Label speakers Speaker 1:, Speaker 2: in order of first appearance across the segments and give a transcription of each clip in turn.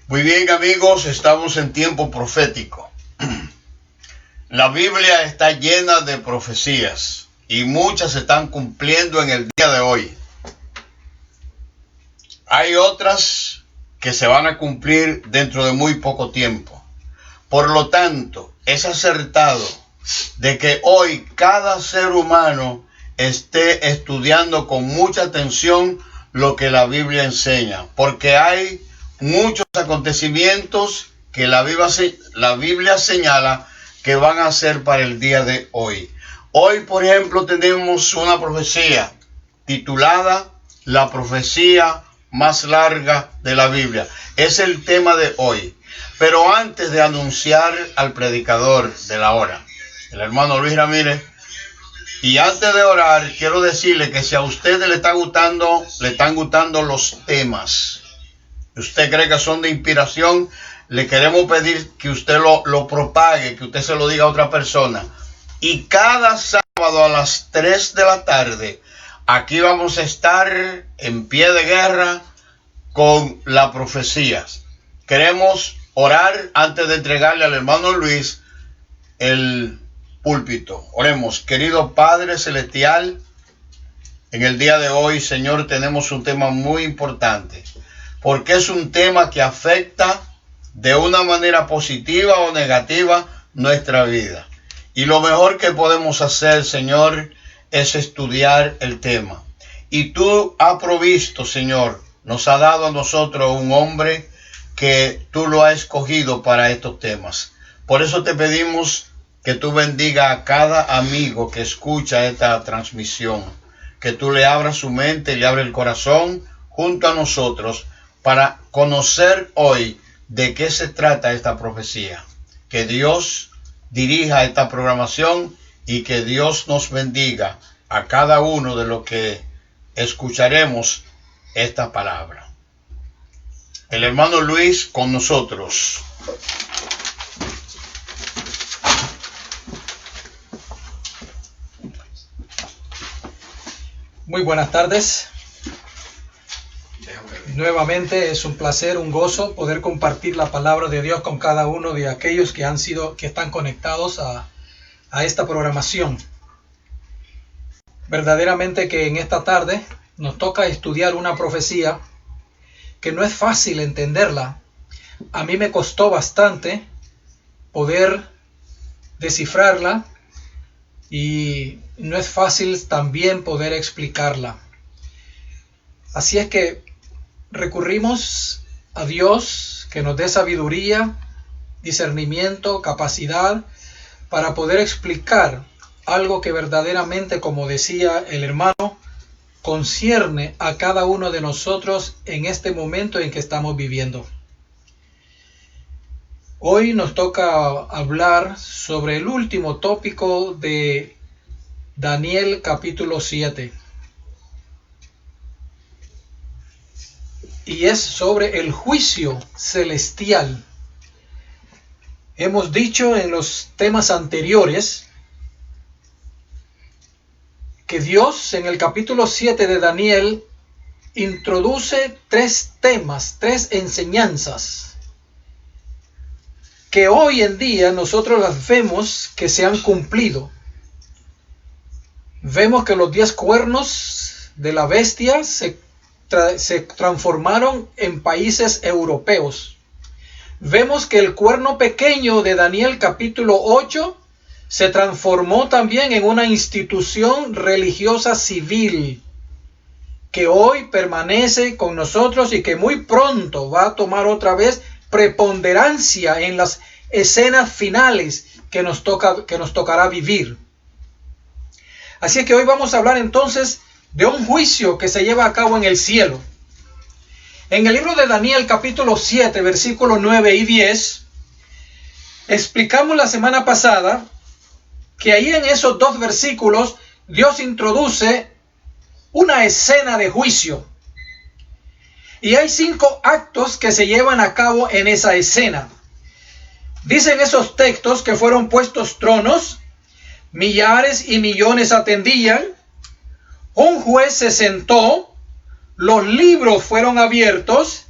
Speaker 1: Muy bien, amigos, estamos en tiempo profético. La Biblia está llena de profecías y muchas se están cumpliendo en el día de hoy. Hay otras que se van a cumplir dentro de muy poco tiempo. Por lo tanto, es acertado de que hoy cada ser humano esté estudiando con mucha atención lo que la Biblia enseña, porque hay muchos acontecimientos que la Biblia señala que van a ser para el día de hoy. Hoy, por ejemplo, tenemos una profecía titulada La profecía más larga de la Biblia. Es el tema de hoy. Pero antes de anunciar al predicador de la hora, el hermano Luis Ramírez, y antes de orar, quiero decirle que si a ustedes le están gustando los temas, usted cree que son de inspiración, le queremos pedir que usted lo propague, que usted se lo diga a otra persona. Y cada sábado a las 3 de la tarde, aquí vamos a estar en pie de guerra con la profecía. Queremos orar antes de entregarle al hermano Luis el púlpito. Oremos. Querido Padre Celestial, en el día de hoy, Señor, tenemos un tema muy importante, porque es un tema que afecta de una manera positiva o negativa nuestra vida. Y lo mejor que podemos hacer, Señor, es estudiar el tema. Y tú has provisto, Señor, nos ha dado a nosotros un hombre que tú lo has escogido para estos temas. Por eso te pedimos que tú bendiga a cada amigo que escucha esta transmisión, que tú le abras su mente, le abras el corazón junto a nosotros para conocer hoy de qué se trata esta profecía. Que Dios dirija esta programación y que Dios nos bendiga a cada uno de los que escucharemos esta palabra. El hermano Luis con nosotros.
Speaker 2: Muy buenas tardes. Nuevamente es un placer, un gozo poder compartir la palabra de Dios con cada uno de aquellos que están conectados a esta programación. Verdaderamente que en esta tarde nos toca estudiar una profecía que no es fácil entenderla. A mí me costó bastante poder descifrarla y no es fácil también poder explicarla. Así es que recurrimos a Dios que nos dé sabiduría, discernimiento, capacidad para poder explicar algo que verdaderamente, como decía el hermano, concierne a cada uno de nosotros en este momento en que estamos viviendo. Hoy nos toca hablar sobre el último tópico de Daniel capítulo 7. Y es sobre el juicio celestial. Hemos dicho en los temas anteriores que Dios en el capítulo 7 de Daniel introduce 3 temas, 3 enseñanzas que hoy en día nosotros las vemos que se han cumplido. Vemos que los 10 cuernos de la bestia se transformaron en países europeos. Vemos que el cuerno pequeño de Daniel capítulo 8 se transformó también en una institución religiosa civil que hoy permanece con nosotros y que muy pronto va a tomar otra vez preponderancia en las escenas finales que nos tocará vivir. Así es que hoy vamos a hablar entonces de un juicio que se lleva a cabo en el cielo. En el libro de Daniel capítulo 7 versículos 9 y 10 explicamos la semana pasada que ahí en esos 2 versículos Dios introduce una escena de juicio. Y hay 5 actos que se llevan a cabo en esa escena. Dicen esos textos que fueron puestos tronos, millares y millones atendían, un juez se sentó, los libros fueron abiertos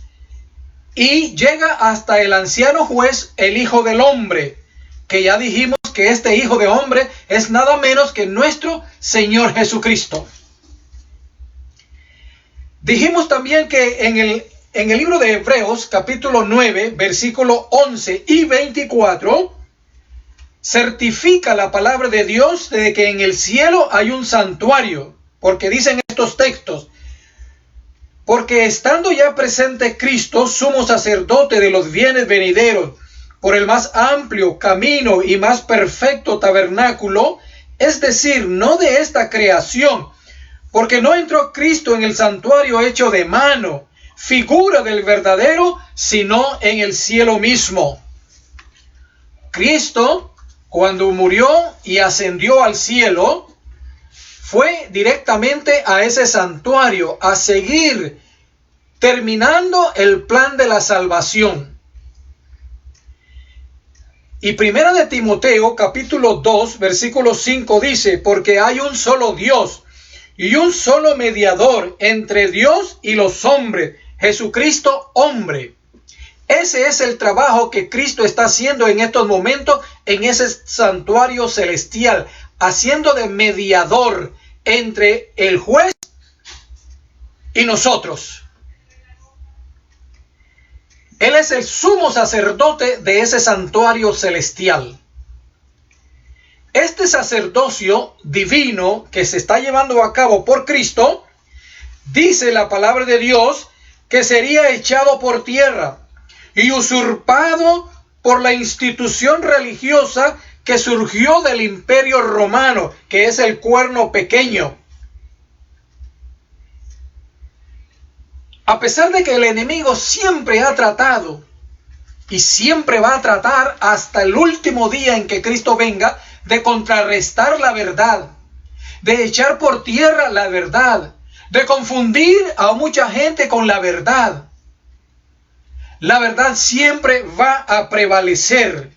Speaker 2: y llega hasta el anciano juez, el Hijo del Hombre, que ya dijimos que este Hijo de Hombre es nada menos que nuestro Señor Jesucristo. Dijimos también que en el libro de Hebreos, capítulo 9, versículo 11 y 24, certifica la palabra de Dios de que en el cielo hay un santuario, porque dicen estos textos: porque estando ya presente Cristo, sumo sacerdote de los bienes venideros, por el más amplio camino y más perfecto tabernáculo, es decir, no de esta creación, porque no entró Cristo en el santuario hecho de mano, figura del verdadero, sino en el cielo mismo. Cristo, cuando murió y ascendió al cielo, fue directamente a ese santuario a seguir terminando el plan de la salvación. Y primera de Timoteo, capítulo 2, versículo 5 dice: porque hay un solo Dios y un solo mediador entre Dios y los hombres, Jesucristo hombre. Ese es el trabajo que Cristo está haciendo en estos momentos en ese santuario celestial, haciendo de mediador entre el juez y nosotros. Él es el sumo sacerdote de ese santuario celestial. Este sacerdocio divino que se está llevando a cabo por Cristo, dice la palabra de Dios, que sería echado por tierra y usurpado por la institución religiosa que surgió del Imperio Romano, que es el cuerno pequeño. A pesar de que el enemigo siempre ha tratado y siempre va a tratar hasta el último día en que Cristo venga de contrarrestar la verdad, de echar por tierra la verdad, de confundir a mucha gente con la verdad. La verdad siempre va a prevalecer.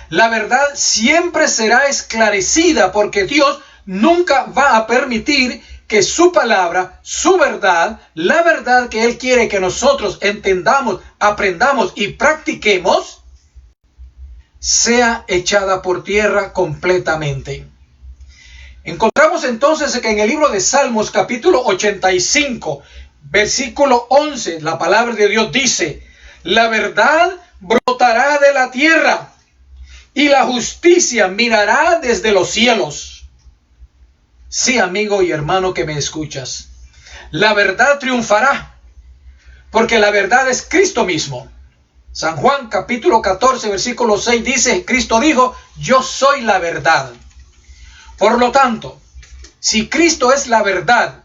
Speaker 2: La verdad siempre será esclarecida, porque Dios nunca va a permitir que su palabra, su verdad, la verdad que Él quiere que nosotros entendamos, aprendamos y practiquemos, sea echada por tierra completamente. Encontramos entonces que en el libro de Salmos, capítulo 85, versículo 11, la palabra de Dios dice: la verdad brotará de la tierra y la justicia mirará desde los cielos. Sí, amigo y hermano que me escuchas, la verdad triunfará, porque la verdad es Cristo mismo. San Juan capítulo 14, versículo 6 dice: Cristo dijo: yo soy la verdad. Por lo tanto, si Cristo es la verdad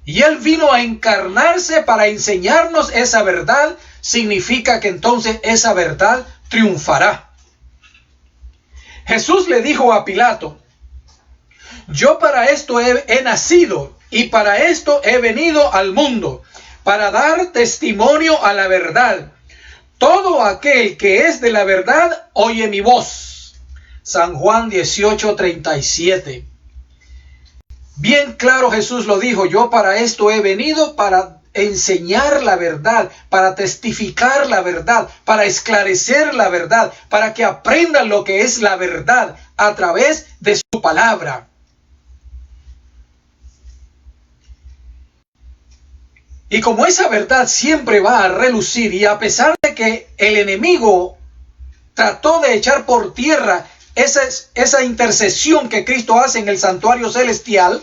Speaker 2: y Él vino a encarnarse para enseñarnos esa verdad, significa que entonces esa verdad triunfará. Jesús le dijo a Pilato: yo para esto he nacido y para esto he venido al mundo, para dar testimonio a la verdad. Todo aquel que es de la verdad oye mi voz. San Juan 18:37. Bien claro Jesús lo dijo: yo para esto he venido, para enseñar la verdad, para testificar la verdad, para esclarecer la verdad, para que aprendan lo que es la verdad a través de su palabra. Y como esa verdad siempre va a relucir, y a pesar de que el enemigo trató de echar por tierra esa intercesión que Cristo hace en el santuario celestial,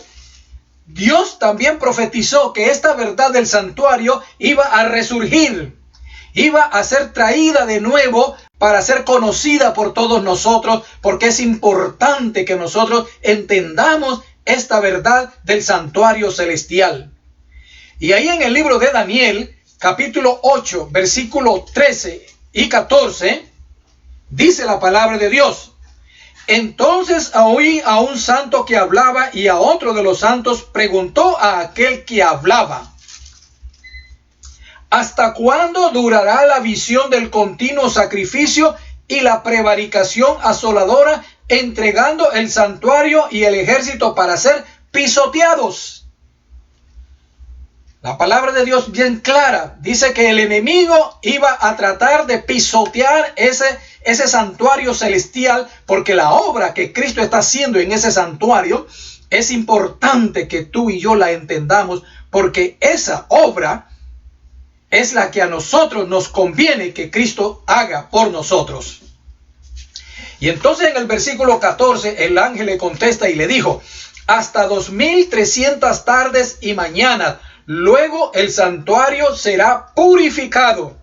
Speaker 2: Dios también profetizó que esta verdad del santuario iba a resurgir, iba a ser traída de nuevo para ser conocida por todos nosotros, porque es importante que nosotros entendamos esta verdad del santuario celestial. Y ahí en el libro de Daniel, capítulo 8, versículo 13 y 14, dice la palabra de Dios: entonces oí a un santo que hablaba, y a otro de los santos preguntó a aquel que hablaba: ¿hasta cuándo durará la visión del continuo sacrificio y la prevaricación asoladora, entregando el santuario y el ejército para ser pisoteados? La palabra de Dios bien clara dice que el enemigo iba a tratar de pisotear ese santuario celestial, porque la obra que Cristo está haciendo en ese santuario es importante que tú y yo la entendamos, porque esa obra es la que a nosotros nos conviene que Cristo haga por nosotros. Y entonces en el versículo 14 el ángel le contesta y le dijo: hasta 2300 tardes y mañanas, luego el santuario será purificado.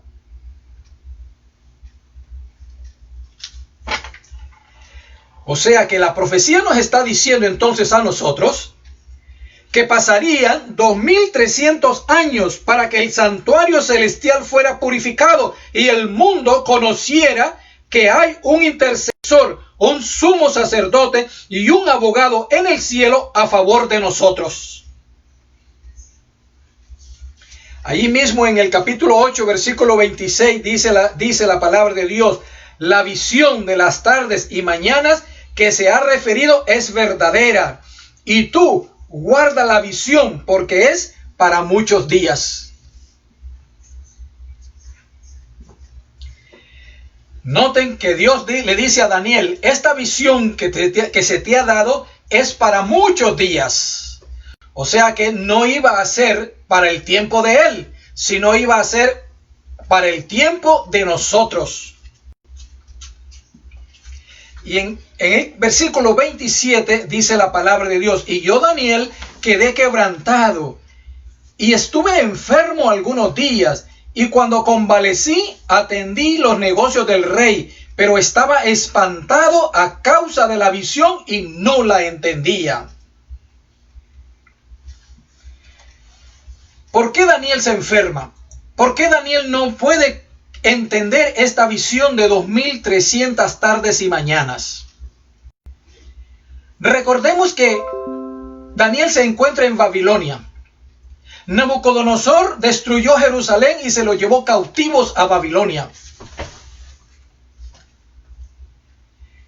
Speaker 2: O sea que la profecía nos está diciendo entonces a nosotros que pasarían 2300 años para que el santuario celestial fuera purificado y el mundo conociera que hay un intercesor, un sumo sacerdote y un abogado en el cielo a favor de nosotros. Ahí mismo en el capítulo 8, versículo 26, dice la palabra de Dios: la visión de las tardes y mañanas que se ha referido es verdadera, y tú guarda la visión, porque es para muchos días. Noten que Dios le dice a Daniel: esta visión que se te ha dado es para muchos días. O sea que no iba a ser para el tiempo de él, sino iba a ser para el tiempo de nosotros. Y en el versículo 27 dice la palabra de Dios: y yo, Daniel, quedé quebrantado y estuve enfermo algunos días, y cuando convalecí atendí los negocios del rey, pero estaba espantado a causa de la visión y no la entendía. ¿Por qué Daniel se enferma? ¿Por qué Daniel no puede entender esta visión de 2300 tardes y mañanas? Recordemos que Daniel se encuentra en Babilonia. Nabucodonosor destruyó Jerusalén y se lo llevó cautivos a Babilonia.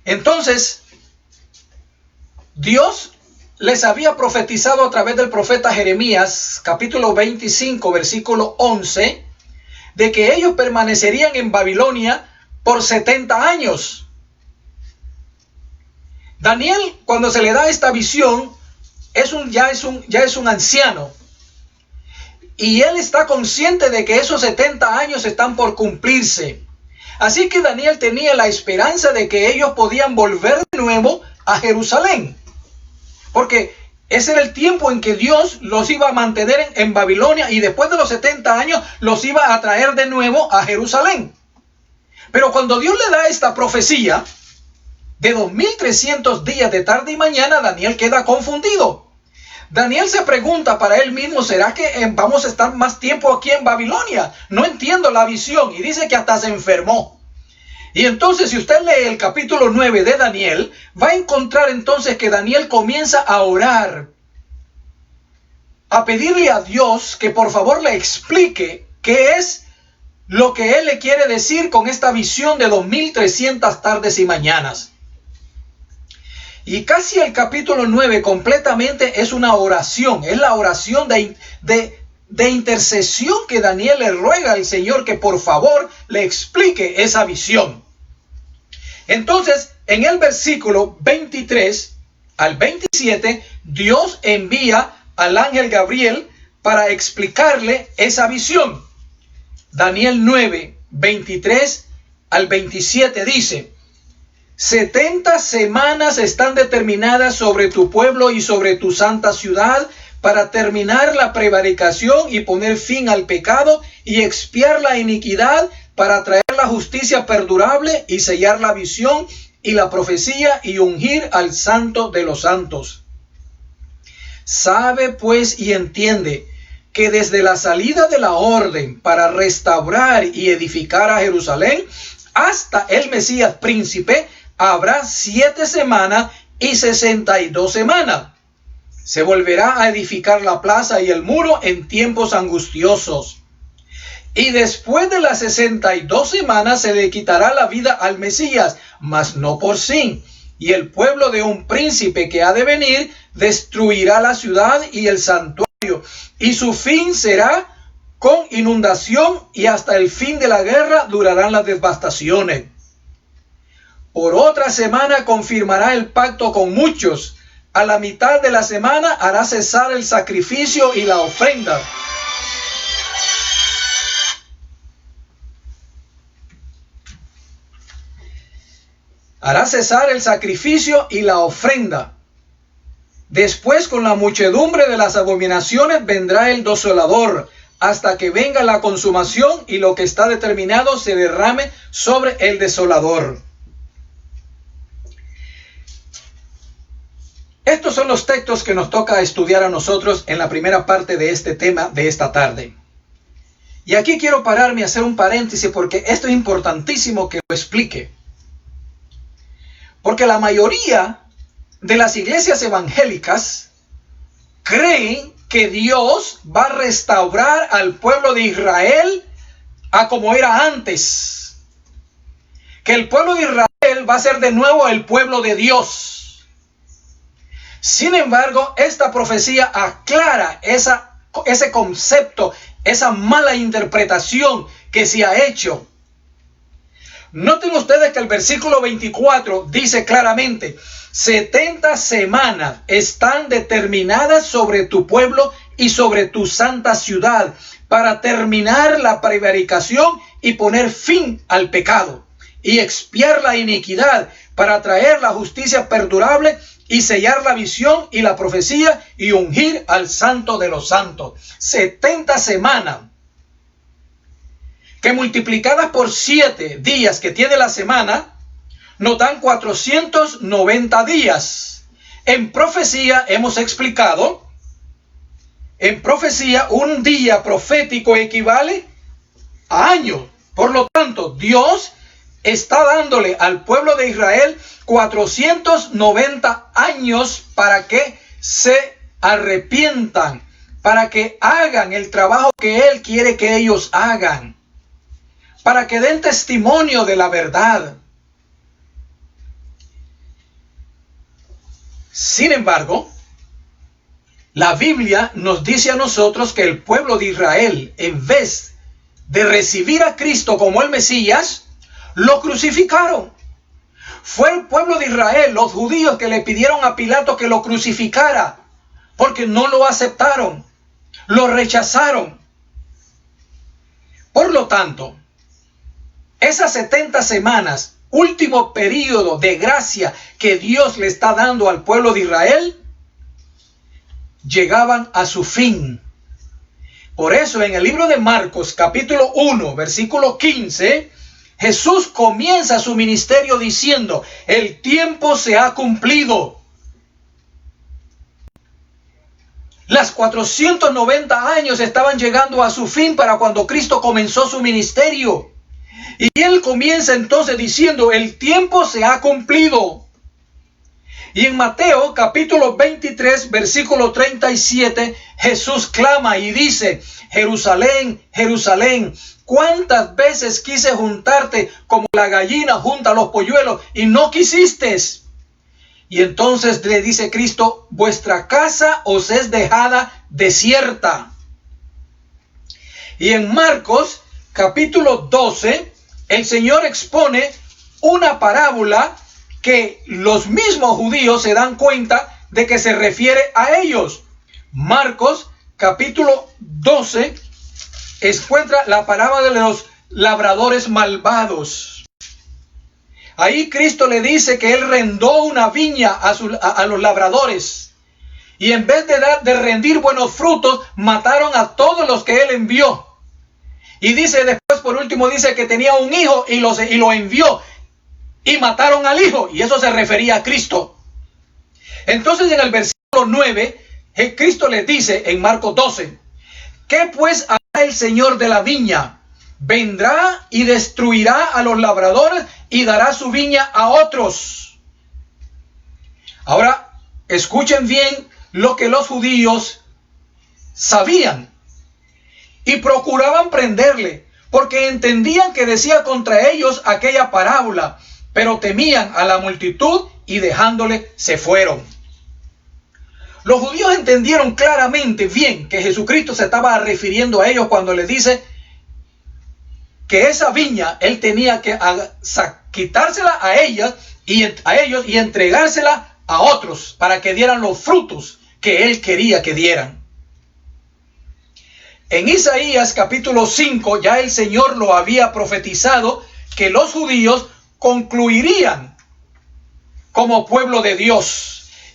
Speaker 2: Entonces, Dios les había profetizado a través del profeta Jeremías, capítulo 25, versículo 11, de que ellos permanecerían en Babilonia por 70 años. Daniel, cuando se le da esta visión, ya es un anciano. Y él está consciente de que esos 70 años están por cumplirse. Así que Daniel tenía la esperanza de que ellos podían volver de nuevo a Jerusalén. Porque ese era el tiempo en que Dios los iba a mantener en Babilonia, y después de los 70 años los iba a traer de nuevo a Jerusalén. Pero cuando Dios le da esta profecía de 2300 días de tarde y mañana, Daniel queda confundido. Daniel se pregunta para él mismo: ¿será que vamos a estar más tiempo aquí en Babilonia? No entiendo la visión, y dice que hasta se enfermó. Y entonces, si usted lee el capítulo 9 de Daniel, va a encontrar entonces que Daniel comienza a orar, a pedirle a Dios que por favor le explique qué es lo que él le quiere decir con esta visión de 2300 tardes y mañanas. Y casi el capítulo 9 completamente es una oración, es la oración de intercesión que Daniel le ruega al Señor que por favor le explique esa visión. Entonces, en el versículo 23 al 27, Dios envía al ángel Gabriel para explicarle esa visión. Daniel 9, 23 al 27 dice: 70 semanas están determinadas sobre tu pueblo y sobre tu santa ciudad, para terminar la prevaricación y poner fin al pecado y expiar la iniquidad, para traer la justicia perdurable y sellar la visión y la profecía y ungir al santo de los santos. Sabe pues y entiende que desde la salida de la orden para restaurar y edificar a Jerusalén hasta el Mesías príncipe habrá 7 semanas y 62 semanas. Se volverá a edificar la plaza y el muro en tiempos angustiosos. Y después de las 62 semanas se le quitará la vida al Mesías, mas no por sí. Y el pueblo de un príncipe que ha de venir destruirá la ciudad y el santuario y su fin será con inundación, y hasta el fin de la guerra durarán las devastaciones. Por otra semana confirmará el pacto con muchos. A la mitad de la semana hará cesar el sacrificio y la ofrenda. Hará cesar el sacrificio y la ofrenda. Después, con la muchedumbre de las abominaciones, vendrá el desolador, hasta que venga la consumación y lo que está determinado se derrame sobre el desolador. Estos son los textos que nos toca estudiar a nosotros en la primera parte de este tema de esta tarde. Y aquí quiero pararme y hacer un paréntesis, porque esto es importantísimo que lo explique. Porque la mayoría de las iglesias evangélicas creen que Dios va a restaurar al pueblo de Israel a como era antes. Que el pueblo de Israel va a ser de nuevo el pueblo de Dios. Sin embargo, esta profecía aclara ese concepto, esa mala interpretación que se ha hecho. Noten ustedes que el versículo 24 dice claramente: 70 semanas están determinadas sobre tu pueblo y sobre tu santa ciudad, para terminar la prevaricación y poner fin al pecado, y expiar la iniquidad, para traer la justicia perdurable, y sellar la visión y la profecía, y ungir al santo de los santos. 70 semanas, que multiplicadas por 7 días que tiene la semana, nos dan 490 días. En profecía hemos explicado, en profecía un día profético equivale a año. Por lo tanto, Dios está dándole al pueblo de Israel 490 años para que se arrepientan, para que hagan el trabajo que Él quiere que ellos hagan, para que den testimonio de la verdad. Sin embargo, la Biblia nos dice a nosotros que el pueblo de Israel, en vez de recibir a Cristo como el Mesías, lo crucificaron. Fue el pueblo de Israel, los judíos, que le pidieron a Pilato que lo crucificara, porque no lo aceptaron, lo rechazaron. Por lo tanto, esas 70 semanas, último periodo de gracia que Dios le está dando al pueblo de Israel, llegaban a su fin. Por eso en el libro de Marcos, capítulo 1, versículo 15, Jesús comienza su ministerio diciendo: el tiempo se ha cumplido. Las 490 años estaban llegando a su fin para cuando Cristo comenzó su ministerio. Y Él comienza entonces diciendo: el tiempo se ha cumplido. Y en Mateo capítulo 23, versículo 37, Jesús clama y dice: Jerusalén, Jerusalén, ¿cuántas veces quise juntarte como la gallina junta los polluelos y no quisiste? Y entonces le dice Cristo: vuestra casa os es dejada desierta. Y en Marcos capítulo 12, el Señor expone una parábola que los mismos judíos se dan cuenta de que se refiere a ellos. Marcos capítulo 12 encuentra la parábola de los labradores malvados. Ahí Cristo le dice que Él rendó una viña a los labradores. Y en vez de rendir buenos frutos, mataron a todos los que Él envió. Y dice después, por último, dice que tenía un hijo y lo envió. Y mataron al hijo. Y eso se refería a Cristo. Entonces en el versículo 9, Cristo les dice en Marcos 12: ¿qué pues hará el Señor de la viña? Vendrá y destruirá a los labradores y dará su viña a otros. Ahora, escuchen bien lo que los judíos sabían y procuraban prenderle, porque entendían que decía contra ellos aquella parábola, pero temían a la multitud y dejándole se fueron. Los judíos entendieron claramente bien que Jesucristo se estaba refiriendo a ellos cuando les dice que esa viña él tenía que quitársela a ellos y entregársela a otros para que dieran los frutos que él quería que dieran. En Isaías capítulo 5 ya el Señor lo había profetizado que los judíos concluirían como pueblo de Dios.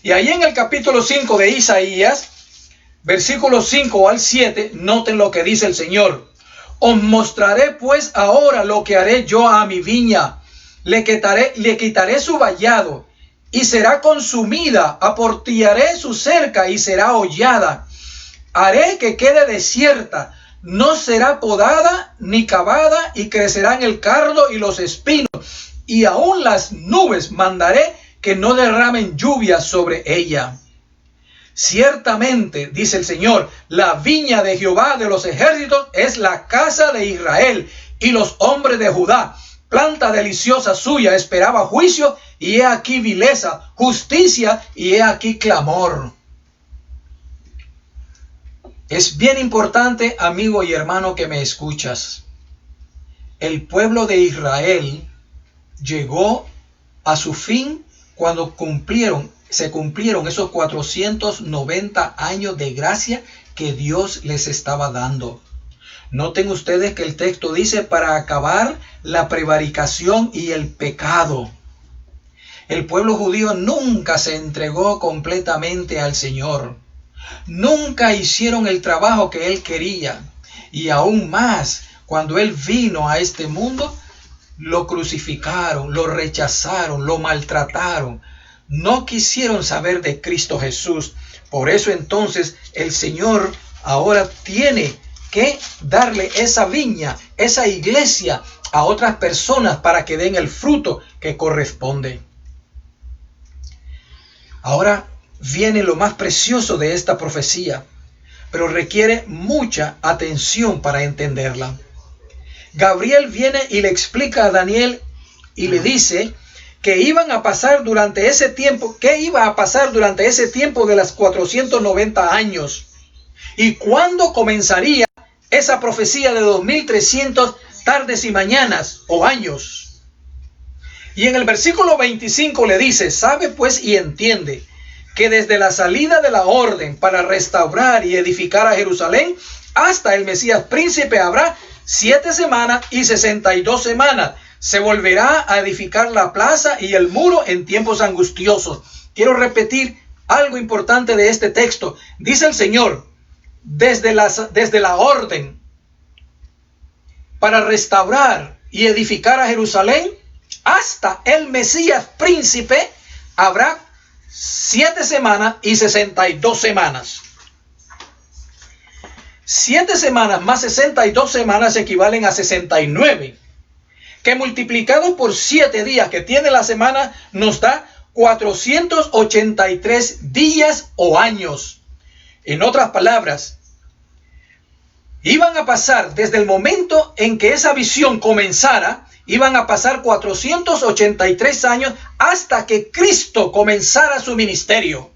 Speaker 2: Y ahí en el capítulo 5 de Isaías, versículos 5 al 7, noten lo que dice el Señor. Os mostraré pues ahora lo que haré yo a mi viña. Le quitaré su vallado y será consumida. Aportillaré su cerca y será hollada. Haré que quede desierta. No será podada ni cavada y crecerán el cardo y los espinos. Y aún las nubes mandaré que no derramen lluvia sobre ella. Ciertamente, dice el Señor, la viña de Jehová de los ejércitos es la casa de Israel, y los hombres de Judá, planta deliciosa suya, esperaba juicio, y he aquí vileza, justicia, y he aquí clamor. Es bien importante, amigo y hermano que me escuchas. El pueblo de Israel llegó a su fin cuando se cumplieron esos 490 años de gracia que Dios les estaba dando. Noten ustedes que el texto dice para acabar la prevaricación y el pecado. El pueblo judío nunca se entregó completamente al Señor. Nunca hicieron el trabajo que Él quería. Y aún más, cuando Él vino a este mundo, lo crucificaron, lo rechazaron, lo maltrataron. No quisieron saber de Cristo Jesús. Por eso entonces el Señor ahora tiene que darle esa viña, esa iglesia a otras personas para que den el fruto que corresponde. Ahora viene lo más precioso de esta profecía, pero requiere mucha atención para entenderla. Gabriel viene y le explica a Daniel y le dice que iban a pasar durante ese tiempo, ¿qué iba a pasar durante ese tiempo de las 490 años? ¿Y cuándo comenzaría esa profecía de 2300 tardes y mañanas o años? Y en el versículo 25 le dice, sabe pues y entiende que desde la salida de la orden para restaurar y edificar a Jerusalén hasta el Mesías príncipe habrá 7 semanas y 62 semanas. Se volverá a edificar la plaza y el muro en tiempos angustiosos. Quiero repetir algo importante de este texto. Dice el Señor, desde la orden para restaurar y edificar a Jerusalén hasta el Mesías príncipe habrá 7 semanas y 62 semanas. 7 semanas más 62 semanas equivalen a 69, que multiplicado por 7 días que tiene la semana nos da 483 días o años. En otras palabras, iban a pasar desde el momento en que esa visión comenzara, iban a pasar 483 años hasta que Cristo comenzara su ministerio.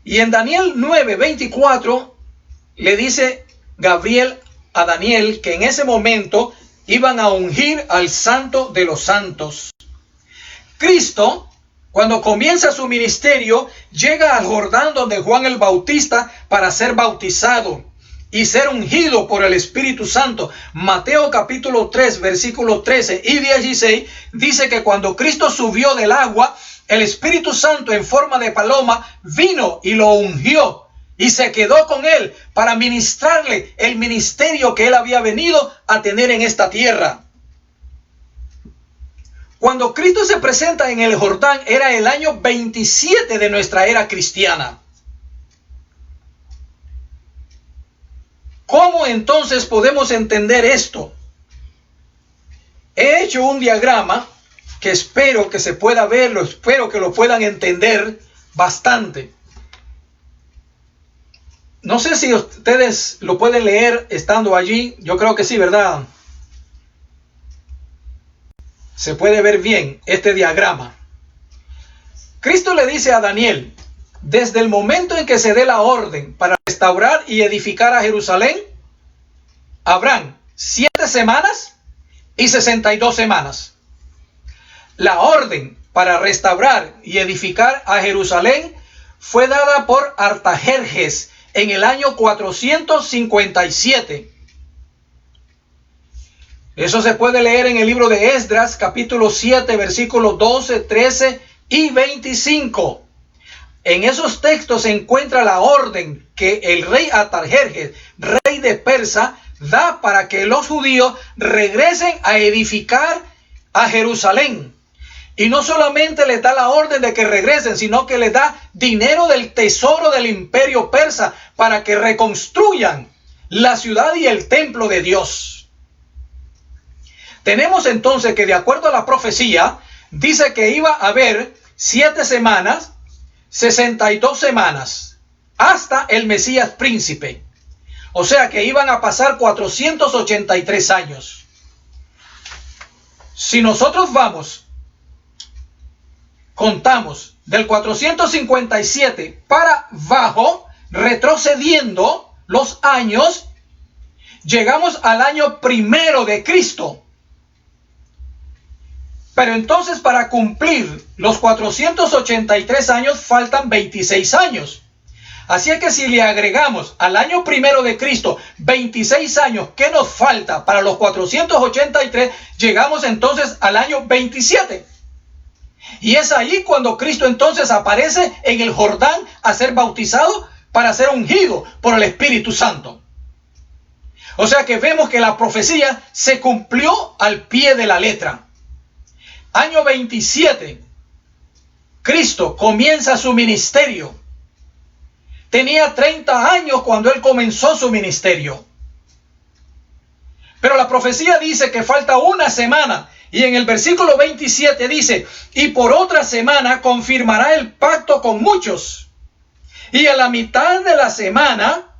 Speaker 2: Y en Daniel 9:24 le dice Gabriel a Daniel que en ese momento iban a ungir al Santo de los Santos. Cristo, cuando comienza su ministerio, llega al Jordán donde Juan el Bautista para ser bautizado y ser ungido por el Espíritu Santo. Mateo capítulo 3, versículos 13 y 16 dice que cuando Cristo subió del agua, el Espíritu Santo en forma de paloma vino y lo ungió y se quedó con él para ministrarle el ministerio que él había venido a tener en esta tierra. Cuando Cristo se presenta en el Jordán era el año 27 de nuestra era cristiana. ¿Cómo entonces podemos entender esto? He hecho un diagrama que espero que se pueda ver, espero que lo puedan entender bastante. No sé si ustedes lo pueden leer estando allí. Yo creo que sí, ¿verdad? Se puede ver bien este diagrama. Cristo le dice a Daniel, desde el momento en que se dé la orden para restaurar y edificar a Jerusalén, habrán 7 semanas y 62 semanas. La orden para restaurar y edificar a Jerusalén fue dada por Artajerjes en el año 457. Eso se puede leer en el libro de Esdras, capítulo 7, versículos 12, 13 y 25. En esos textos se encuentra la orden que el rey Artajerjes, rey de Persa, da para que los judíos regresen a edificar a Jerusalén. Y no solamente les da la orden de que regresen, sino que les da dinero del tesoro del imperio persa para que reconstruyan la ciudad y el templo de Dios. Tenemos entonces que, de acuerdo a la profecía, dice que iba a haber 7 semanas, 62 semanas, hasta el Mesías príncipe. O sea que iban a pasar 483 años. Si nosotros contamos del 457 para abajo, retrocediendo los años, llegamos al año 1 de Cristo. Pero entonces, para cumplir los 483 años, faltan 26 años. Así es que si le agregamos al año 1 de Cristo 26 años que nos falta para los 483, llegamos entonces al año 27. Y es ahí cuando Cristo entonces aparece en el Jordán a ser bautizado para ser ungido por el Espíritu Santo. O sea que vemos que la profecía se cumplió al pie de la letra. Año 27, Cristo comienza su ministerio. Tenía 30 años cuando él comenzó su ministerio. Pero la profecía dice que falta una semana. Y en el versículo 27 dice, y por otra semana confirmará el pacto con muchos. Y a la mitad de la semana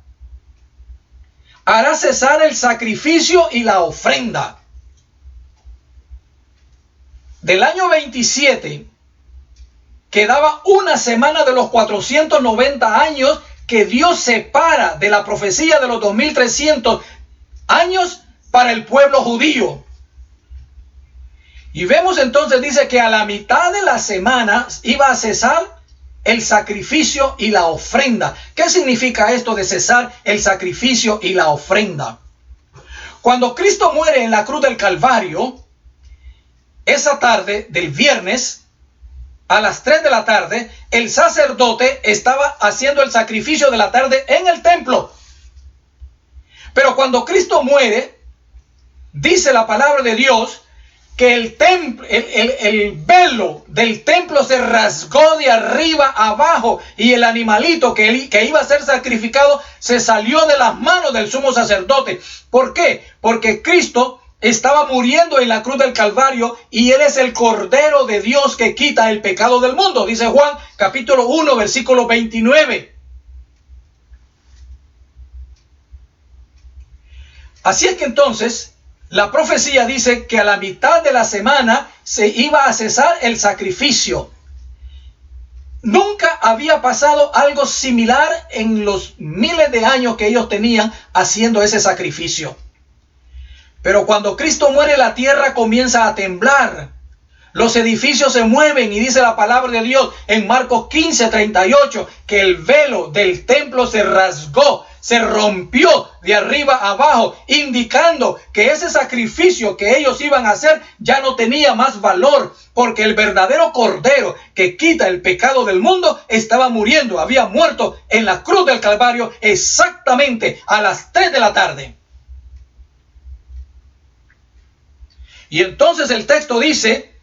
Speaker 2: hará cesar el sacrificio y la ofrenda. Del año 27 quedaba una semana de los 490 años que Dios separa de la profecía de los 2300 años para el pueblo judío. Y vemos entonces, dice que a la mitad de la semana iba a cesar el sacrificio y la ofrenda. ¿Qué significa esto de cesar el sacrificio y la ofrenda? Cuando Cristo muere en la cruz del Calvario, esa tarde del viernes, a las 3 de la tarde, el sacerdote estaba haciendo el sacrificio de la tarde en el templo. Pero cuando Cristo muere, dice la palabra de Dios que el velo del templo se rasgó de arriba a abajo y el animalito que iba a ser sacrificado se salió de las manos del sumo sacerdote. ¿Por qué? Porque Cristo estaba muriendo en la cruz del Calvario y Él es el Cordero de Dios que quita el pecado del mundo. Dice Juan capítulo 1 versículo 29. Así es que entonces la profecía dice que a la mitad de la semana se iba a cesar el sacrificio. Nunca había pasado algo similar en los miles de años que ellos tenían haciendo ese sacrificio. Pero cuando Cristo muere, la tierra comienza a temblar. Los edificios se mueven y dice la palabra de Dios en Marcos 15:38 que el velo del templo se rasgó, se rompió de arriba a abajo, indicando que ese sacrificio que ellos iban a hacer ya no tenía más valor, porque el verdadero Cordero que quita el pecado del mundo estaba muriendo, había muerto en la cruz del Calvario exactamente a las 3 de la tarde. Y entonces el texto dice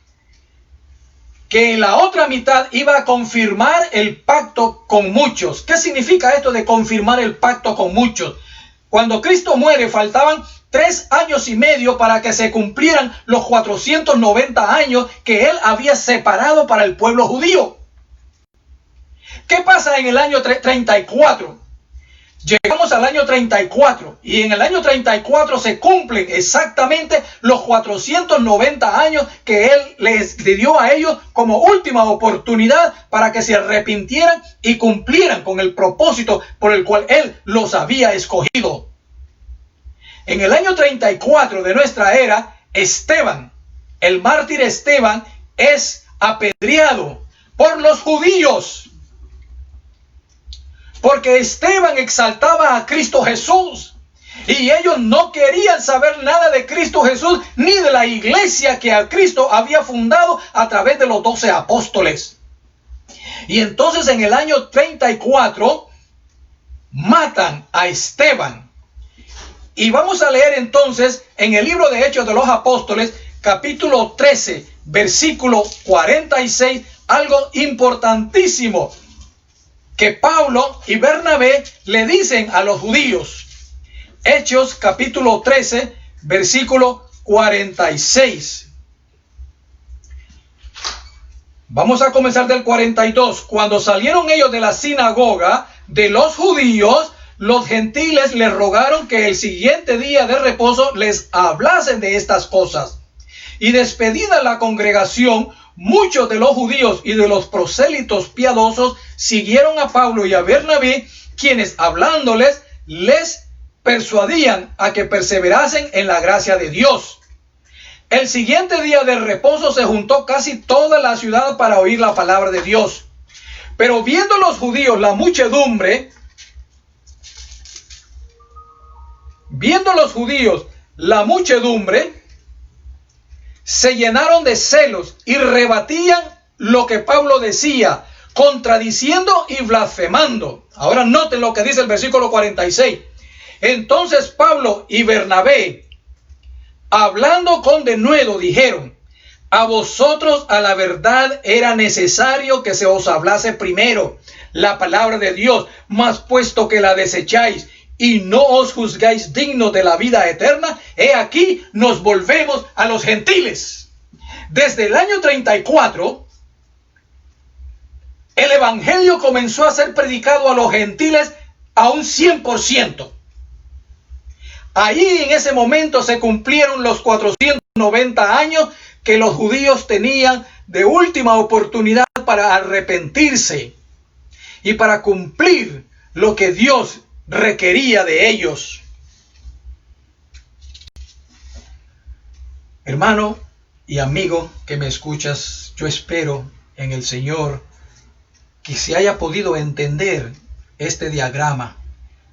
Speaker 2: que en la otra mitad iba a confirmar el pacto con muchos. ¿Qué significa esto de confirmar el pacto con muchos? Cuando Cristo muere, faltaban 3 años y medio para que se cumplieran los 490 años que Él había separado para el pueblo judío. ¿Qué pasa en el año 34? Llegamos al año 34 y en el año 34 se cumplen exactamente los 490 años que Él les dio a ellos como última oportunidad para que se arrepintieran y cumplieran con el propósito por el cual Él los había escogido. En el año 34 de nuestra era, Esteban, el mártir Esteban, es apedreado por los judíos. Porque Esteban exaltaba a Cristo Jesús y ellos no querían saber nada de Cristo Jesús ni de la iglesia que a Cristo había fundado a través de los 12 apóstoles. Y entonces en el año 34 matan a Esteban. Y vamos a leer entonces en el libro de Hechos de los Apóstoles, capítulo 13, versículo 46, algo importantísimo que Pablo y Bernabé le dicen a los judíos. Hechos capítulo 13, versículo 46. Vamos a comenzar del 42. Cuando salieron ellos de la sinagoga de los judíos, los gentiles les rogaron que el siguiente día de reposo les hablasen de estas cosas. Y despedida la congregación, muchos de los judíos y de los prosélitos piadosos siguieron a Pablo y a Bernabé, quienes hablándoles les persuadían a que perseverasen en la gracia de Dios. El siguiente día de reposo se juntó casi toda la ciudad para oír la palabra de Dios. Pero viendo los judíos la muchedumbre, se llenaron de celos y rebatían lo que Pablo decía, contradiciendo y blasfemando. Ahora noten lo que dice el versículo 46. Entonces Pablo y Bernabé, hablando con denuedo, dijeron: a vosotros a la verdad era necesario que se os hablase primero la palabra de Dios, mas puesto que la desecháis y no os juzgáis dignos de la vida eterna, he aquí nos volvemos a los gentiles. Desde el año 34, el evangelio comenzó a ser predicado a los gentiles a un 100%. Ahí en ese momento se cumplieron los 490 años que los judíos tenían de última oportunidad para arrepentirse y para cumplir lo que Dios requería de ellos. Hermano y amigo que me escuchas, yo espero en el Señor que se haya podido entender este diagrama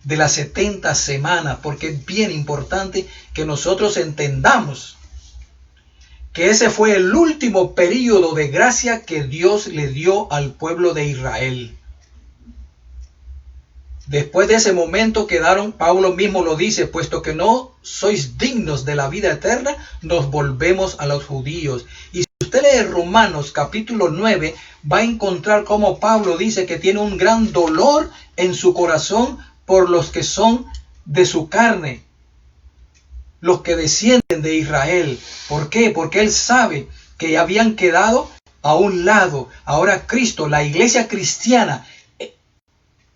Speaker 2: de las 70 semanas, porque es bien importante que nosotros entendamos que ese fue el último período de gracia que Dios le dio al pueblo de Israel. Después de ese momento quedaron, Pablo mismo lo dice, puesto que no sois dignos de la vida eterna, nos volvemos a los judíos. Y si usted lee Romanos capítulo 9, va a encontrar cómo Pablo dice que tiene un gran dolor en su corazón por los que son de su carne, los que descienden de Israel. ¿Por qué? Porque él sabe que habían quedado a un lado. Ahora Cristo, la iglesia cristiana,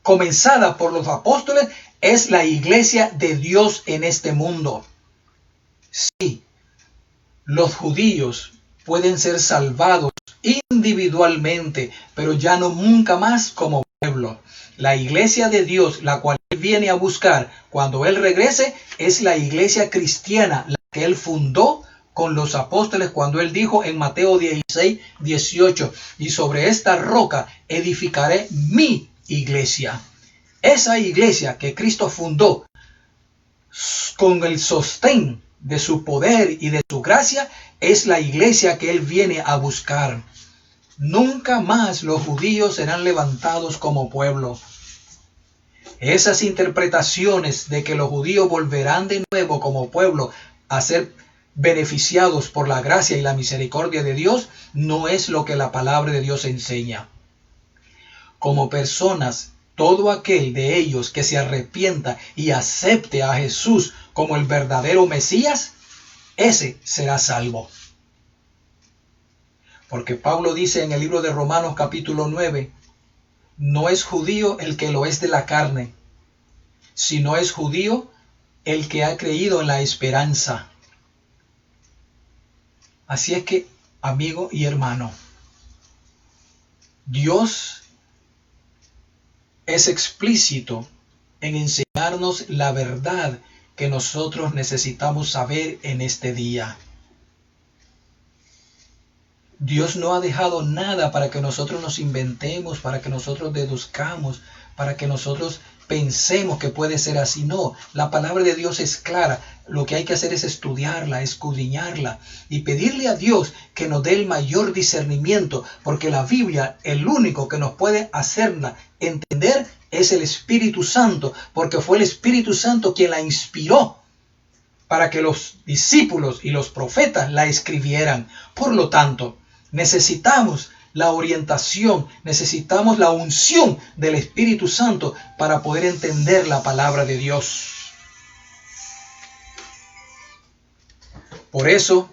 Speaker 2: comenzada por los apóstoles, es la iglesia de Dios en este mundo. Sí, los judíos pueden ser salvados individualmente, pero ya no nunca más como pueblo. La iglesia de Dios, la cual Él viene a buscar cuando Él regrese, es la iglesia cristiana, la que Él fundó con los apóstoles cuando Él dijo en Mateo 16, 18, y sobre esta roca edificaré mi iglesia. Esa iglesia que Cristo fundó con el sostén de su poder y de su gracia es la iglesia que Él viene a buscar. Nunca más los judíos serán levantados como pueblo. Esas interpretaciones de que los judíos volverán de nuevo como pueblo a ser beneficiados por la gracia y la misericordia de Dios no es lo que la palabra de Dios enseña. Como personas, todo aquel de ellos que se arrepienta y acepte a Jesús como el verdadero Mesías, ese será salvo. Porque Pablo dice en el libro de Romanos capítulo 9, no es judío el que lo es de la carne, sino es judío el que ha creído en la esperanza. Así es que, amigo y hermano, Dios es explícito en enseñarnos la verdad que nosotros necesitamos saber en este día. Dios no ha dejado nada para que nosotros nos inventemos, para que nosotros deduzcamos, para que nosotros pensemos que puede ser así. No, la palabra de Dios es clara. Lo que hay que hacer es estudiarla, escudriñarla y pedirle a Dios que nos dé el mayor discernimiento, porque la Biblia, el único que nos puede hacerla entender es el Espíritu Santo, porque fue el Espíritu Santo quien la inspiró para que los discípulos y los profetas la escribieran. Por lo tanto, necesitamos la orientación, necesitamos la unción del Espíritu Santo para poder entender la palabra de Dios. Por eso,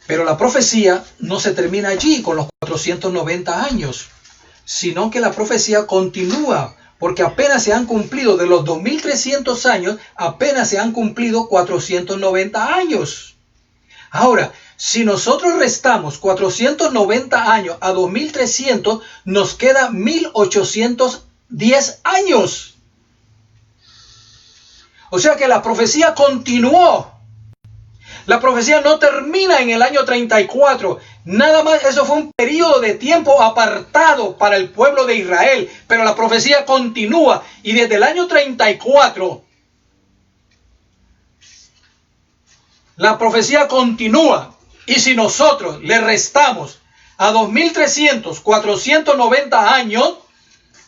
Speaker 2: pero la profecía no se termina allí con los 490 años, sino que la profecía continúa, porque apenas se han cumplido de los 2300 años, apenas se han cumplido 490 años. Ahora, si nosotros restamos 490 años a 2300, nos queda 1810 años. O sea que la profecía continuó. La profecía no termina en el año 34. Nada más, eso fue un periodo de tiempo apartado para el pueblo de Israel. Pero la profecía continúa. Y desde el año 34, la profecía continúa. Y si nosotros le restamos a 2300, 490 años,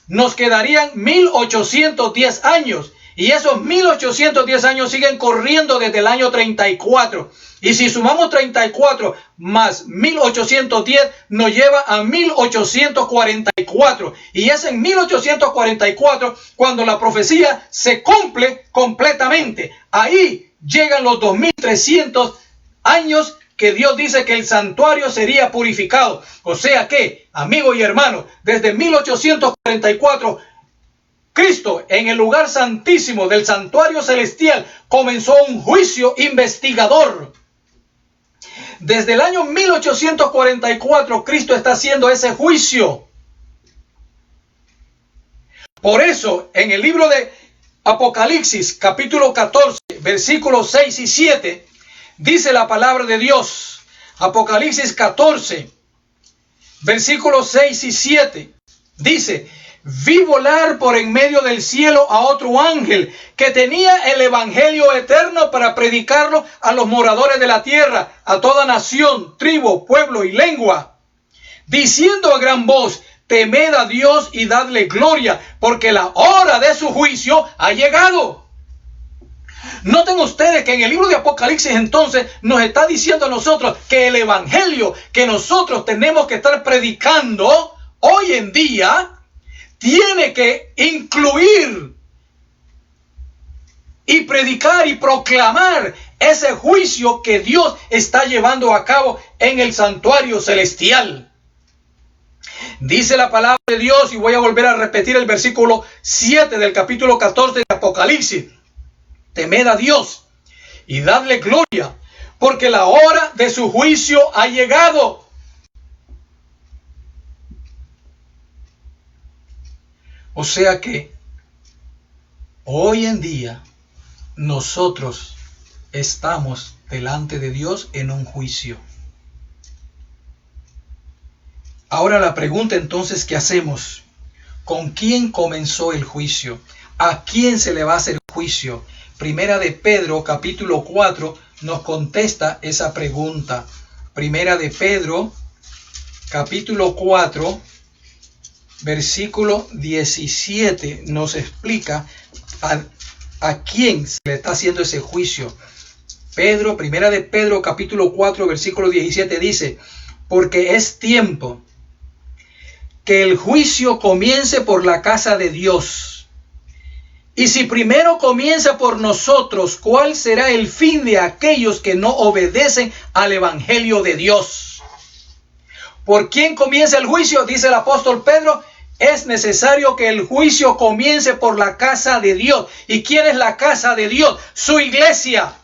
Speaker 2: nos quedarían 1810 años. Y esos 1810 años siguen corriendo desde el año 34. Y si sumamos 34 más 1810, nos lleva a 1844. Y es en 1844 cuando la profecía se cumple completamente. Ahí llegan los 2300 años que Dios dice que el santuario sería purificado. O sea que, amigo y hermano, desde 1844, Cristo, en el lugar santísimo del santuario celestial, comenzó un juicio investigador. Desde el año 1844, Cristo está haciendo ese juicio. Por eso, en el libro de Apocalipsis, capítulo 14, versículos 6 y 7, dice la palabra de Dios. Apocalipsis 14, versículos 6 y 7, dice: vi volar por en medio del cielo a otro ángel que tenía el evangelio eterno para predicarlo a los moradores de la tierra, a toda nación, tribu, pueblo y lengua, diciendo a gran voz: temed a Dios y dadle gloria, porque la hora de su juicio ha llegado. Noten ustedes que en el libro de Apocalipsis entonces nos está diciendo a nosotros que el evangelio que nosotros tenemos que estar predicando hoy en día tiene que incluir y predicar y proclamar ese juicio que Dios está llevando a cabo en el santuario celestial. Dice la palabra de Dios, y voy a volver a repetir el versículo 7 del capítulo 14 de Apocalipsis: temed a Dios y dadle gloria, porque la hora de su juicio ha llegado. O sea que hoy en día nosotros estamos delante de Dios en un juicio. Ahora la pregunta entonces que hacemos: ¿con quién comenzó el juicio? ¿A quién se le va a hacer juicio? Primera de Pedro, capítulo 4, nos contesta esa pregunta. Primera de Pedro, capítulo 4, versículo 17, nos explica a quién se le está haciendo ese juicio. Primera de Pedro, capítulo 4, versículo 17 dice: porque es tiempo que el juicio comience por la casa de Dios. Y si primero comienza por nosotros, ¿cuál será el fin de aquellos que no obedecen al evangelio de Dios? ¿Por quién comienza el juicio? Dice el apóstol Pedro es necesario que el juicio comience por la casa de Dios. ¿Y quién es la casa de Dios? Su iglesia.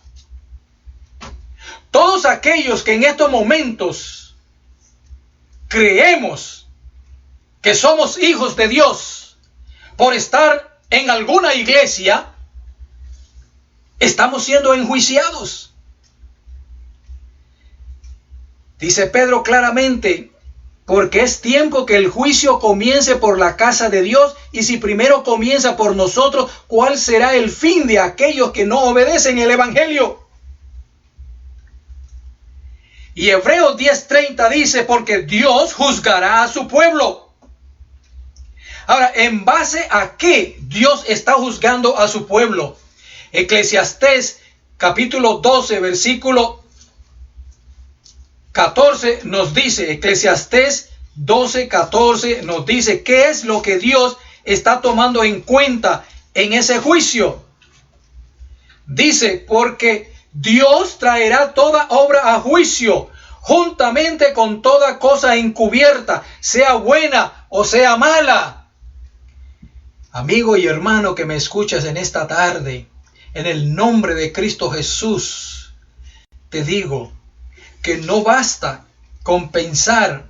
Speaker 2: Todos aquellos que en estos momentos creemos que somos hijos de Dios por estar en alguna iglesia, estamos siendo enjuiciados. Dice Pedro claramente, porque es tiempo que el juicio comience por la casa de Dios, y si primero comienza por nosotros, ¿cuál será el fin de aquellos que no obedecen el evangelio? Y Hebreos 10:30 dice, porque Dios juzgará a su pueblo. Ahora, ¿en base a qué Dios está juzgando a su pueblo? Eclesiastés capítulo 12, versículo 14 nos dice, Eclesiastés 12:14 nos dice, ¿qué es lo que Dios está tomando en cuenta en ese juicio? Dice, porque Dios traerá toda obra a juicio, juntamente con toda cosa encubierta, sea buena o sea mala. Amigo y hermano que me escuchas en esta tarde, en el nombre de Cristo Jesús, te digo que no basta con pensar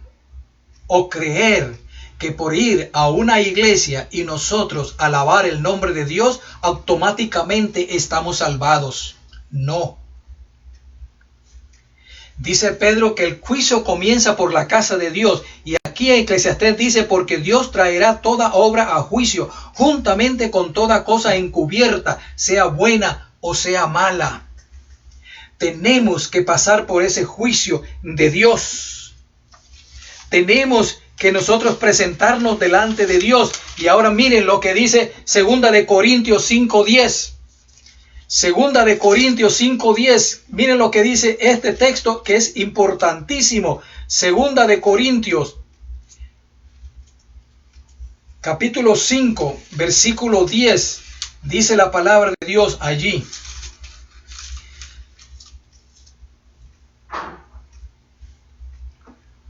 Speaker 2: o creer que por ir a una iglesia y nosotros alabar el nombre de Dios, automáticamente estamos salvados. No. Dice Pedro que el juicio comienza por la casa de Dios. Y aquí en Eclesiastés dice, porque Dios traerá toda obra a juicio, juntamente con toda cosa encubierta, sea buena o sea mala. Tenemos que pasar por ese juicio de Dios. Tenemos que nosotros presentarnos delante de Dios. Y ahora miren lo que dice 2 de Corintios 5:10. 2 de Corintios 5:10. Miren lo que dice este texto que es importantísimo. 2 de Corintios capítulo 5, versículo 10. Dice la palabra de Dios allí.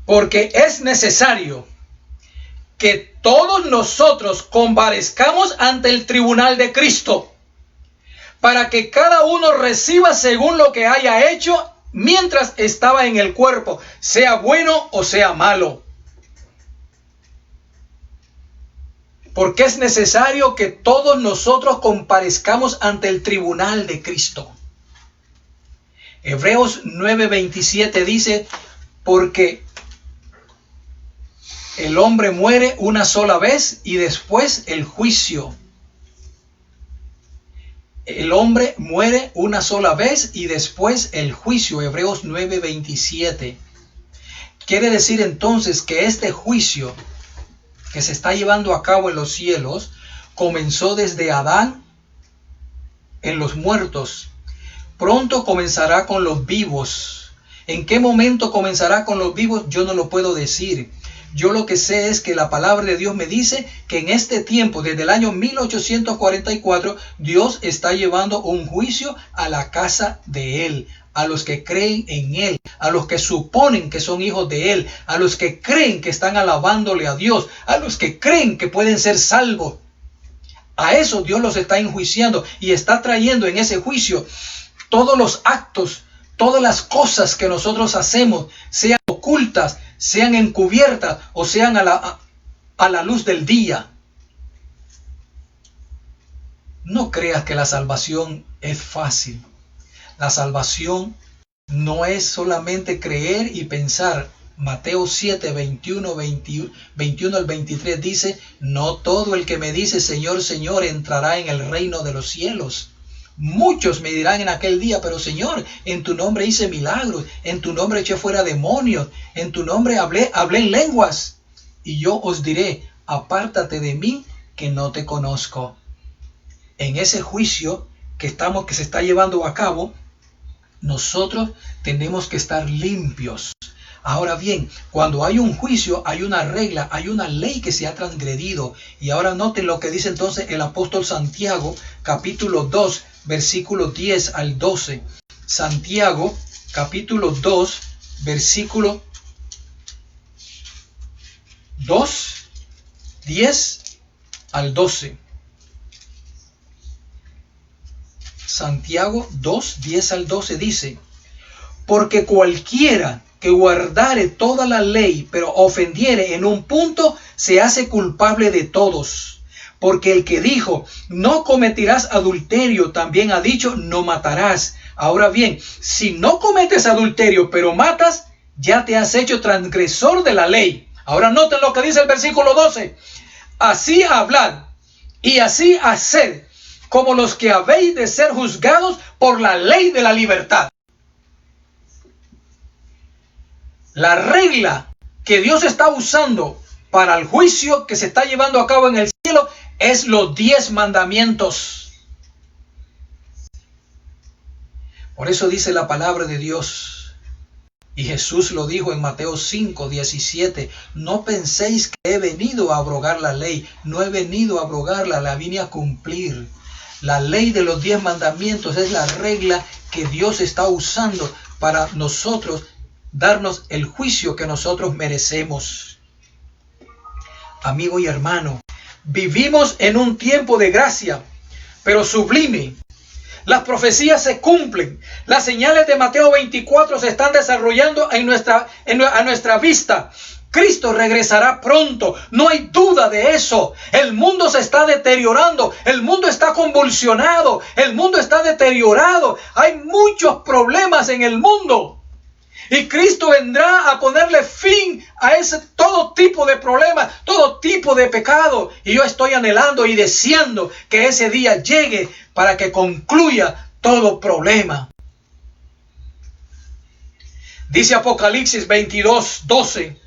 Speaker 2: Porque es necesario que todos nosotros comparezcamos ante el tribunal de Cristo, para que cada uno reciba según lo que haya hecho mientras estaba en el cuerpo, sea bueno o sea malo. Porque es necesario que todos nosotros comparezcamos ante el tribunal de Cristo. Hebreos 9:27 dice, porque el hombre muere una sola vez y después el juicio. El hombre muere una sola vez y después el juicio. Hebreos 9:27. Quiere decir entonces que este juicio que se está llevando a cabo en los cielos comenzó desde Adán en los muertos. Pronto comenzará con los vivos. ¿En qué momento comenzará con los vivos? Yo no lo puedo decir. Yo lo que sé es que la palabra de Dios me dice que en este tiempo, desde el año 1844, Dios está llevando un juicio a la casa de Él, a los que creen en Él, a los que suponen que son hijos de Él, a los que creen que están alabándole a Dios, a los que creen que pueden ser salvos. A eso Dios los está enjuiciando y está trayendo en ese juicio todos los actos, todas las cosas que nosotros hacemos, sean ocultas, sean encubiertas o sean a la luz del día. No creas que la salvación es fácil. La salvación no es solamente creer y pensar. Mateo 7, 21 al 23 dice, no todo el que me dice Señor, Señor entrará en el reino de los cielos. Muchos me dirán en aquel día, pero Señor, en tu nombre hice milagros, en tu nombre eché fuera demonios, en tu nombre hablé en lenguas. Y yo os diré, apártate de mí, que no te conozco. En ese juicio que se está llevando a cabo, nosotros tenemos que estar limpios. Ahora bien, cuando hay un juicio, hay una regla, hay una ley que se ha transgredido. Y ahora noten lo que dice entonces el apóstol Santiago, capítulo 2, versículo 10 al 12. Santiago, capítulo 2, versículo 2, 10 al 12. Santiago 2, 10 al 12 dice: porque cualquiera que guardare toda la ley, pero ofendiere en un punto, se hace culpable de todos. Porque el que dijo, no cometerás adulterio, también ha dicho, no matarás. Ahora bien, si no cometes adulterio, pero matas, ya te has hecho transgresor de la ley. Ahora noten lo que dice el versículo 12. Así hablad y así haced, como los que habéis de ser juzgados por la ley de la libertad. La regla que Dios está usando para el juicio que se está llevando a cabo en el cielo es los 10 mandamientos. Por eso dice la palabra de Dios, y Jesús lo dijo en Mateo 5, 17, no penséis que he venido a abrogar la ley, no he venido a abrogarla, la vine a cumplir. La ley de los 10 mandamientos es la regla que Dios está usando para nosotros darnos el juicio que nosotros merecemos. Amigo y hermano, vivimos en un tiempo de gracia, pero sublime. Las profecías se cumplen. Las señales de Mateo 24 se están desarrollando a nuestra vista. Cristo regresará pronto, no hay duda de eso. El mundo se está deteriorando, el mundo está convulsionado, el mundo está deteriorado. Hay muchos problemas en el mundo. Y Cristo vendrá a ponerle fin a todo tipo de problemas, todo tipo de pecado. Y yo estoy anhelando y deseando que ese día llegue para que concluya todo problema. Dice Apocalipsis 22, 12.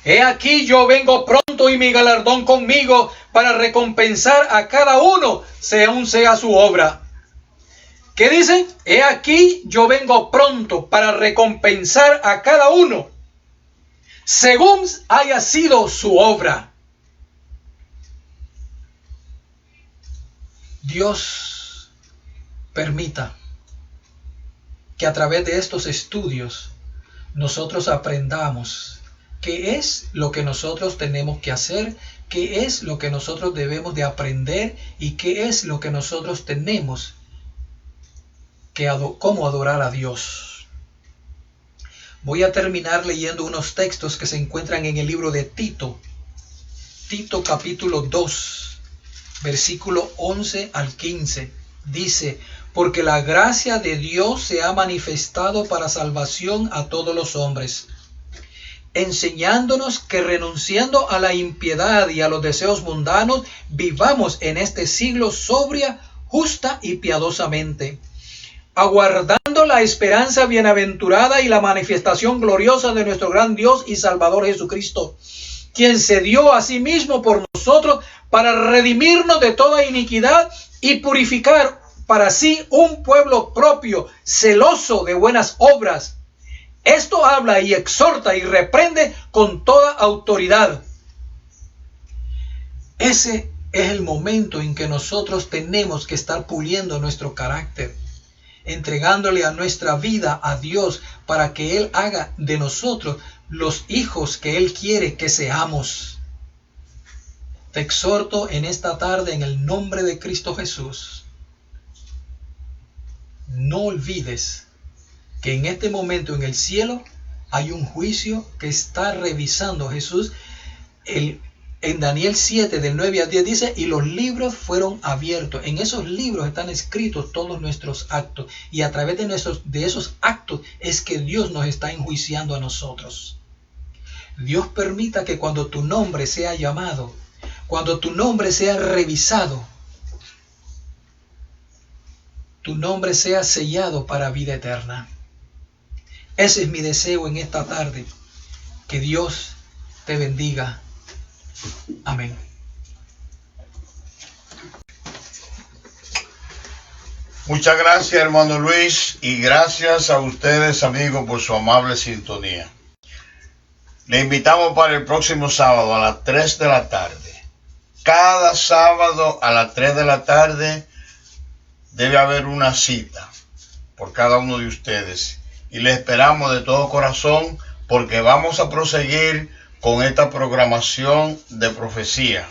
Speaker 2: He aquí yo vengo pronto y mi galardón conmigo para recompensar a cada uno según sea su obra. ¿Qué dice? He aquí yo vengo pronto para recompensar a cada uno según haya sido su obra. Dios permita que a través de estos estudios nosotros aprendamos qué es lo que nosotros tenemos que hacer, qué es lo que nosotros debemos de aprender y qué es lo que nosotros tenemos cómo adorar a Dios. Voy a terminar leyendo unos textos que se encuentran en el libro de Tito. Tito capítulo 2, versículo 11 al 15. Dice, porque la gracia de Dios se ha manifestado para salvación a todos los hombres, enseñándonos que renunciando a la impiedad y a los deseos mundanos, vivamos en este siglo sobria, justa y piadosamente, aguardando la esperanza bienaventurada y la manifestación gloriosa de nuestro gran Dios y Salvador Jesucristo, quien se dio a sí mismo por nosotros para redimirnos de toda iniquidad y purificar para sí un pueblo propio, celoso de buenas obras. Esto habla y exhorta y reprende con toda autoridad. Ese es el momento en que nosotros tenemos que estar puliendo nuestro carácter, entregándole a nuestra vida a Dios para que Él haga de nosotros los hijos que Él quiere que seamos. Te exhorto en esta tarde en el nombre de Cristo Jesús. No olvides que en este momento en el cielo hay un juicio que está revisando Jesús. En Daniel 7, del 9 al 10 dice, y los libros fueron abiertos. En esos libros están escritos todos nuestros actos. Y a través de esos actos es que Dios nos está enjuiciando a nosotros. Dios permita que cuando tu nombre sea llamado, cuando tu nombre sea revisado, tu nombre sea sellado para vida eterna. Ese es mi deseo en esta tarde. Que Dios te bendiga. Amén.
Speaker 1: Muchas gracias, hermano Luis, y gracias a ustedes, amigos, por su amable sintonía. Le invitamos para el próximo sábado a las 3 de la tarde. Cada sábado a las 3 de la tarde debe haber una cita por cada uno de ustedes. Y le esperamos de todo corazón porque vamos a proseguir con esta programación de profecía.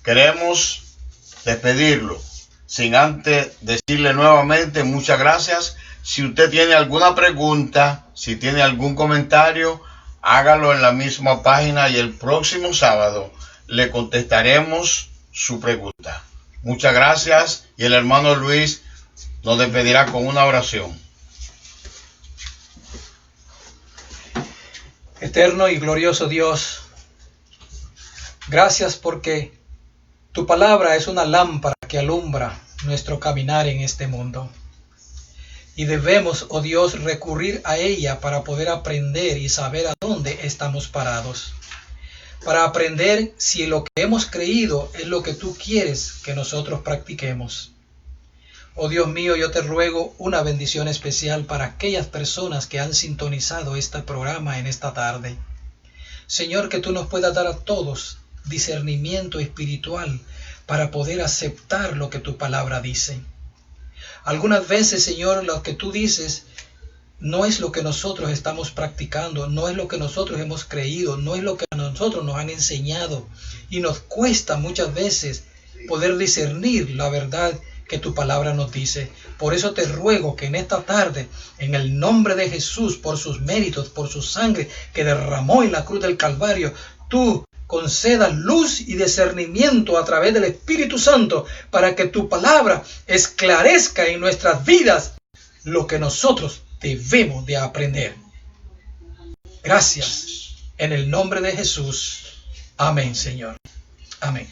Speaker 1: Queremos despedirlo sin antes decirle nuevamente muchas gracias. Si usted tiene alguna pregunta, si tiene algún comentario, hágalo en la misma página y el próximo sábado le contestaremos su pregunta. Muchas gracias y el hermano Luis nos despedirá con una oración.
Speaker 2: Eterno y glorioso Dios, gracias porque tu palabra es una lámpara que alumbra nuestro caminar en este mundo. Y debemos, oh Dios, recurrir a ella para poder aprender y saber a dónde estamos parados. Para aprender si lo que hemos creído es lo que tú quieres que nosotros practiquemos. Oh Dios mío, yo te ruego una bendición especial para aquellas personas que han sintonizado este programa en esta tarde. Señor, que tú nos puedas dar a todos discernimiento espiritual para poder aceptar lo que tu palabra dice. Algunas veces, Señor, lo que tú dices no es lo que nosotros estamos practicando, no es lo que nosotros hemos creído, no es lo que a nosotros nos han enseñado. Y nos cuesta muchas veces poder discernir la verdad que tu palabra nos dice. Por eso te ruego que en esta tarde, en el nombre de Jesús, por sus méritos, por su sangre que derramó en la cruz del Calvario, tú concedas luz y discernimiento a través del Espíritu Santo para que tu palabra esclarezca en nuestras vidas lo que nosotros debemos de aprender. Gracias. En el nombre de Jesús. Amén, Señor. Amén.